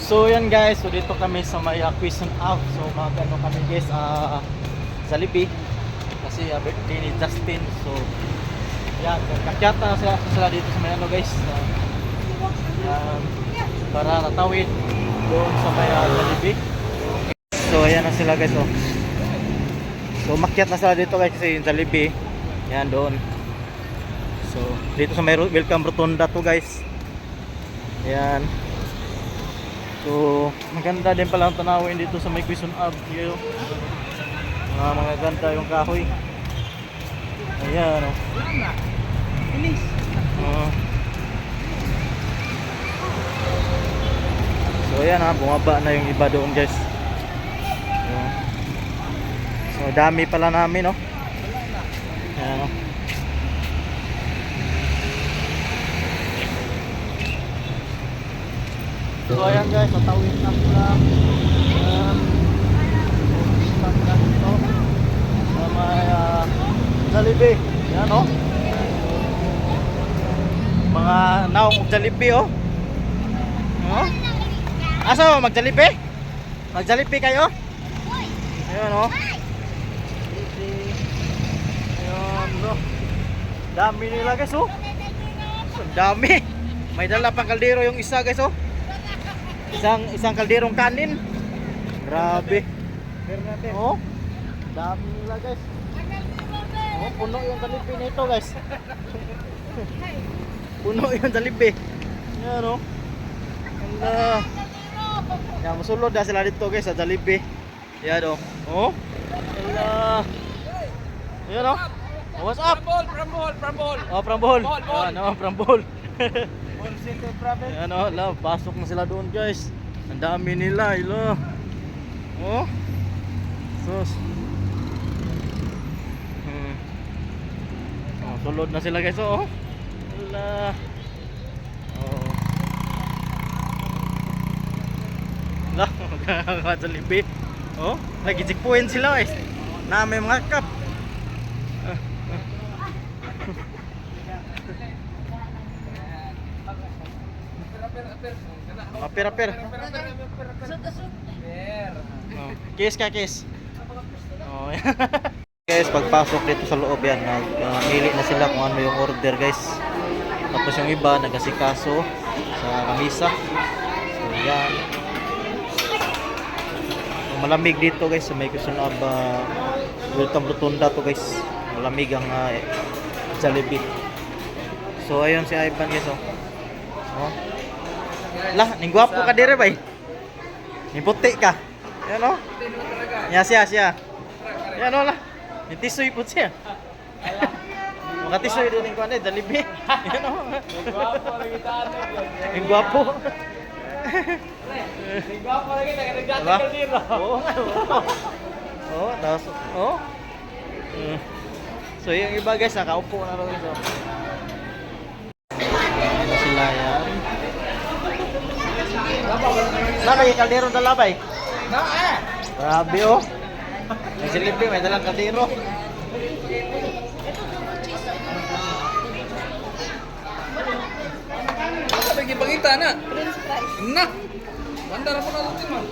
So yan guys, so dito kami sa may Quezon Ave. So magano kami guys, Jollibee. Kasi birthday ni Justin. So yan, kakyata sila dito sa may ano guys. Yan, para natawid doon sa may Jollibee. So ayan na sila guys. So makyat na sila dito guys kasi yung Jollibee. Yan doon. So dito sa may welcome rotunda to guys. Yan. So maganda din pala ang tanawin dito sa may Quezon Ave. Mga ganda yung kahoy. Ayan o. Bilis. So ayan ha, bumaba na yung iba doon guys. So dami pala namin, no. Ayan o. So ayan guys, tatawid na sila. Dito sa may Jollibee. Ayan o. Mga naong Jollibee o. Asa mo mag-Jollibee? Mag-Jollibee kayo? Ayan o. Ayan o. Dami nila guys o. Dami. May dala pang kaldero yung isa guys o. Isang kalderong kanin. Grabe. Oh. Dami nila guys. Oh, puno yung Jollibee nito guys. Puno yung Jollibee. Yan oh. Hala. Yan, musulod na sila dito guys sa Jollibee. Yan oh. Oh. Hala. Yan oh. What's up? Prambol. Oh, Prambol. Bol. Ano, Prambol. Ball City Province. Ano, pasok na sila doon guys. Ang dami nila, ilo. Oh. Sus. Oh, sulod na sila guys, oh. Hala. Oh. Lah, mga Jollibee. Oh, nagijikpuin sila guys. Na may mga cup. Apir. Oh, kiss ka, kiss. Oh. Guys, pagpasok dito sa loob yan, nagmili na sila kung ano yung order guys. Tapos yung iba nagasikaso sa kamisa. So yan. Malamig dito guys sa may Quezon Ave. Welcome rotunda to guys. Malamig ang Jollibee. So ayun si Ivan guys oh. Oh. Lah, ning gwapo ka dire bay. Ning puti ka. Yan oh. Ya siya. Yan oh lah. Ning tisoy pud siya. Mga tisoy din ning kuan Jollibee. Yan oh. Gwapo lagi tayo. Ning gwapo. Gwapo lagi nagdagdag Diba? kaldero. Oo. Oh, tapos oh. So yung iba guys, nakaupo na lang ito. Ano sila yan? Labay, kaldero na labay. Grabe oh. May Jollibee, may dalang kaldero. Pagi-pagita na. French fries. Na. Banda na po na ito, man.